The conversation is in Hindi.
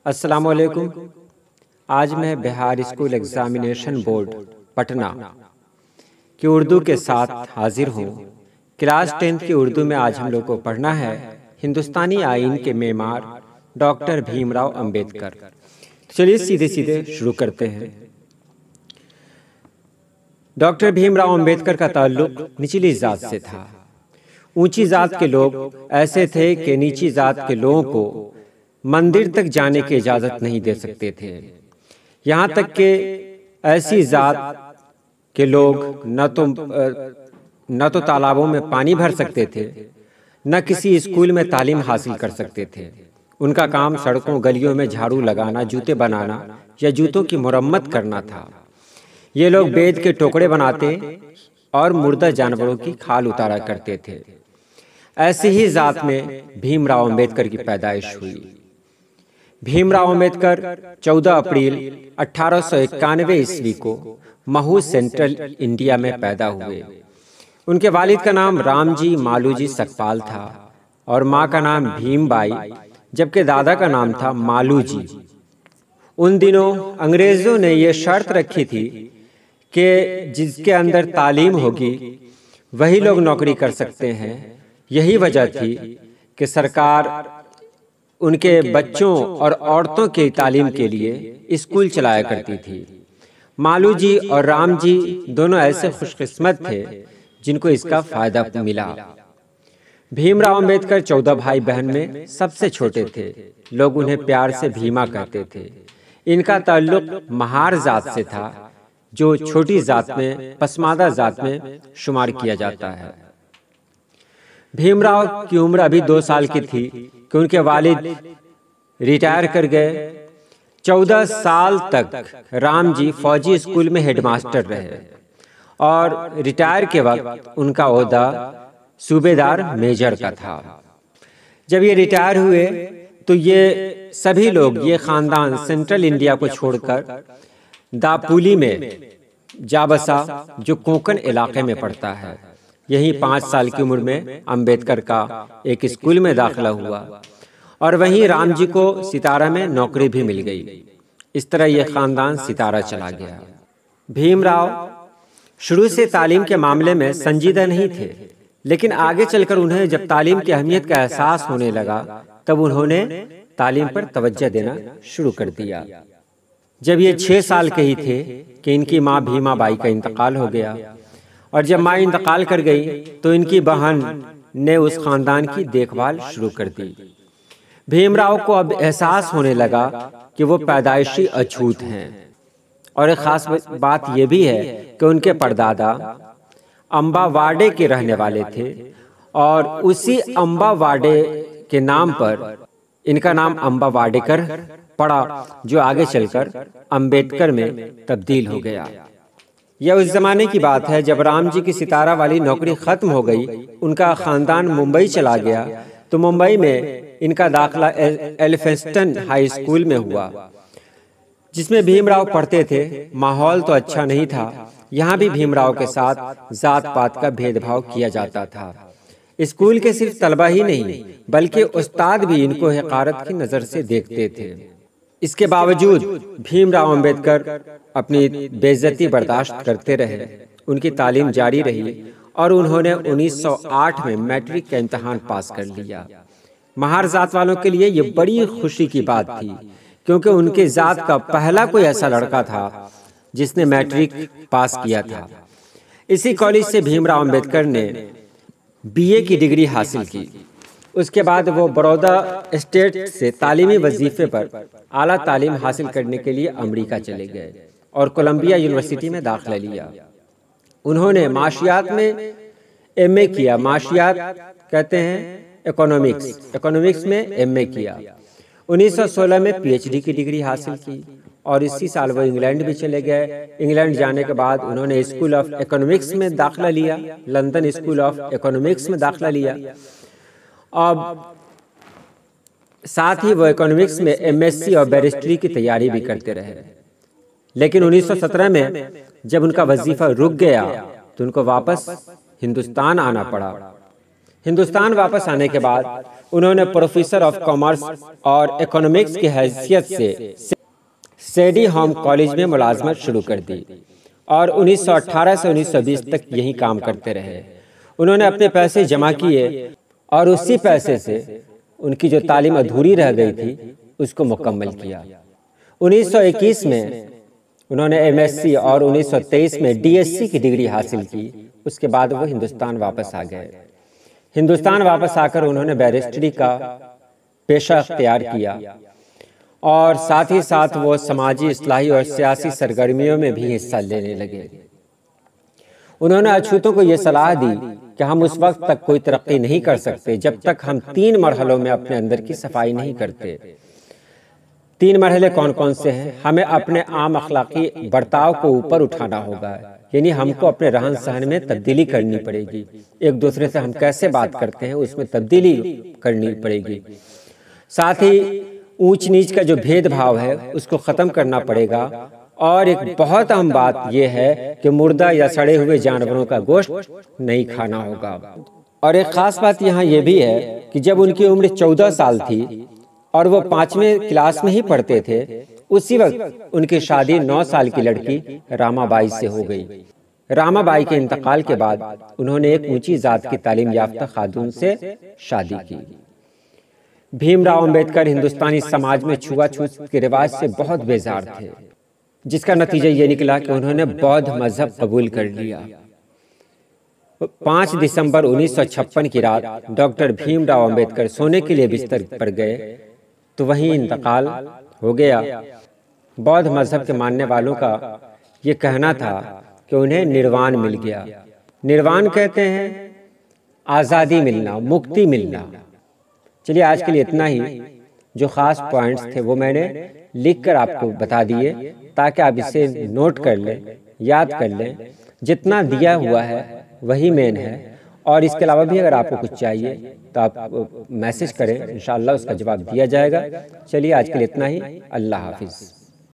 अस्सलाम वालेकुम। आज मैं Bihar school examination board Patna की उर्दू के साथ हाजिर हूँ। क्लास 10 की उर्दू में आज हम लोग को पढ़ना है हिंदुस्तानी आईन के मेमार डॉक्टर भीमराव अंबेडकर। चलिए सीधे सीधे शुरू करते हैं। डॉक्टर भीमराव अंबेडकर का ताल्लुक निचली जात से था। ऊंची जात के लोग ऐसे थे कि नीची जात के लोगों को मंदिर तक जाने की इजाजत नहीं दे सकते थे। यहाँ तक कि ऐसी जात के लोग न तो तालाबों में पानी भर सकते थे, न किसी स्कूल में तालीम हासिल कर सकते थे। उनका काम सड़कों गलियों में झाड़ू लगाना, जूते बनाना या जूतों की मुरम्मत करना था। ये लोग बेद के टोकरे बनाते और मुर्दा जानवरों की खाल उतारा करते थे। ऐसी ही जात में भीमराव अंबेडकर की पैदाइश हुई। भीमराव अंबेडकर 14 अप्रैल 1891 ईस्वी को महू सेंट्रल इंडिया में पैदा हुए। उनके वालिद का नाम रामजी मालूजी सकपाल था और माँ का नाम भीमबाई, जबकि दादा का नाम था मालूजी। उन दिनों अंग्रेजों ने यह शर्त रखी थी कि जिसके अंदर तालीम होगी वही लोग नौकरी कर सकते हैं। यही वजह थी कि सरकार उनके बच्चों और औरतों की तालीम के लिए स्कूल चलाया करती थी। मालूजी और रामजी दोनों ऐसे खुशकिस्मत थे जिनको इसका फायदा मिला। भीमराव अंबेडकर 14 भाई बहन में सबसे छोटे थे। लोग उन्हें प्यार से भीमा कहते थे। इनका ताल्लुक महार जात से था, जो छोटी जात में पसमादा जात में शुमार किया जाता है। भीमराव की उम्र अभी 2 साल की थी कि उनके वालिद रिटायर कर गए। 14 साल तक रामजी फौजी स्कूल में हेडमास्टर रहे और रिटायर के वक्त उनका ओहदा सूबेदार मेजर का था। जब ये रिटायर हुए तो ये सभी लोग, ये खानदान सेंट्रल इंडिया को छोड़कर दापोली में जा बसा, जो कोंकण इलाके में पड़ता है। यही 5 साल की उम्र में अंबेडकर का एक स्कूल में दाखिला हुआ और वहीं रामजी को सितारा में नौकरी भी मिल गई। इस तरह यह खानदान सितारा चला गया। भीमराव शुरू से तालीम के मामले में संजीदा नहीं थे, लेकिन आगे चलकर उन्हें जब तालीम की अहमियत का एहसास होने लगा तब उन्होंने तालीम पर तवज्जो देना शुरू कर दिया। जब ये 6 साल के ही थे कि इनकी माँ भीमाबाई का इंतकाल हो गया और जब माँ इंतकाल कर गई तो इनकी बहन ने उस खानदान की देखभाल शुरू कर दी। भीमराव को अब एहसास होने लगा कि वो पैदाइशी अछूत हैं। और एक खास बात यह भी है कि उनके परदादा अम्बावाड़े के रहने वाले थे और उसी अम्बावाड़े के नाम पर इनका नाम अम्बावाडेकर पड़ा, जो आगे चलकर अंबेडकर में तब्दील हो गया। यह उस जमाने की बात है जब रामजी की सितारा वाली नौकरी खत्म हो गई। उनका खानदान मुंबई चला गया तो मुंबई में इनका दाखिला एलिफेंस्टन हाई स्कूल में हुआ, जिसमें भीमराव पढ़ते थे। माहौल तो अच्छा नहीं था। यहाँ भी भीमराव के साथ जात पात का भेदभाव किया जाता था। स्कूल के सिर्फ तलबा ही नहीं बल्कि उस्ताद भी इनको हक़ारत की नज़र से देखते थे। इसके बावजूद भीमराव अंबेडकर अपनी बेइज्जती बर्दाश्त करते रहे। उनकी तालीम जारी रही और उन्होंने 1908 में मैट्रिक का इम्तहान पास कर लिया। महार जात वालों के लिए ये बड़ी खुशी की बात थी, क्योंकि उनके जात का पहला कोई ऐसा लड़का था जिसने मैट्रिक पास किया था। इसी कॉलेज से भीमराव अंबेडकर ने BA की डिग्री हासिल की। उसके बाद वो बड़ौदा स्टेट से तालीमी वजीफे पर आला तालीम हासिल करने के लिए अमेरिका चले गए और कोलंबिया यूनिवर्सिटी में दाखिला लिया। उन्होंने माशियात में MA किया। माशियात कहते हैं इकोनॉमिक्स में MA किया। 1916 में PhD की डिग्री हासिल की और इसी साल वो इंग्लैंड भी चले गए। इंग्लैंड जाने के बाद उन्होंने स्कूल ऑफ इकोनॉमिक्स में दाखिला लिया, लंदन स्कूल ऑफ इकोनॉमिक्स में दाखिला लिया। अब साथ ही वो इकोनॉमिक्स में MSc और बैरिस्ट्री की तैयारी भी करते रहे। लेकिन 1917 में जब उनका वजीफा रुक गया तो उनको वापस हिंदुस्तान आना पड़ा। हिंदुस्तान वापस आने के बाद उन्होंने प्रोफेसर ऑफ कॉमर्स और इकोनॉमिक्स की हैसियत से सेडी होम कॉलेज में मुलाजमत शुरू कर दी और 1918 से 1920 तक यही काम करते रहे। उन्होंने अपने पैसे जमा किए और उसी पैसे से उनकी जो तालीम अधूरी रह गई थी उसको मुकम्मल किया। 1921 में उन्होंने एमएससी और 1923 में डीएससी की डिग्री हासिल की। उसके बाद वो हिंदुस्तान वापस आ गए। हिंदुस्तान वापस आकर उन्होंने बैरिस्ट्री का पेशा अख्तियार किया और साथ ही साथ वो समाजी, इस्लाही और सियासी सरगर्मियों में भी हिस्सा लेने लगे। उन्होंने अछूतों को ये सलाह दी कि हम उस वक्त तक कोई तरक्की नहीं कर सकते जब तक हम 3 मरहलों में अपने अंदर की सफाई नहीं करते। 3 मरहले कौन कौन से हैं? हमें अपने आम अखलाकी बर्ताव को ऊपर उठाना होगा, यानी हमको अपने रहन सहन में तब्दीली करनी पड़ेगी। एक दूसरे से हम कैसे बात करते हैं उसमें तब्दीली करनी पड़ेगी। साथ ही ऊंच नीच का जो भेदभाव है उसको ख़त्म करना पड़ेगा। और एक बहुत अहम बात यह है कि मुर्दा या सड़े हुए जानवरों का गोश्त नहीं खाना होगा। और एक ख़ास बात यहाँ यह भी है कि जब उनकी उम्र 14 साल थी और वो 5वें क्लास में ही पढ़ते थे, उसी वक्त उनकी शादी 9 साल की लड़की रामाबाई से हो गई। रामाबाई के इंतकाल के बाद उन्होंने एक ऊंची जात की तालीम याफ्ता खातून से शादी की। भीमराव अंबेडकर हिंदुस्तानी समाज में छुआछूत के रिवाज से बहुत बेजार थे, जिसका नतीजा ये निकला कि उन्होंने बौद्ध मजहब कबूल कर लिया। 5 दिसंबर 1956 की रात डॉक्टर भीमराव अंबेडकर सोने के लिए बिस्तर पर गए तो वहीं इंतकाल हो गया। बौद्ध मजहब के मानने वालों का ये कहना था कि उन्हें निर्वाण मिल गया। निर्वाण कहते हैं आज़ादी मिलना, मुक्ति मिलना। चलिए आज के लिए इतना ही। जो ख़ास पॉइंट्स थे वो मैंने लिखकर आपको बता दिए ताकि आप इसे नोट कर लें, याद कर लें। जितना दिया हुआ है वही मेन है। और इसके अलावा भी अगर आपको कुछ चाहिए तो आप मैसेज करें, इंशाअल्लाह उसका जवाब दिया जाएगा। चलिए आज के लिए इतना ही। अल्लाह हाफिज़।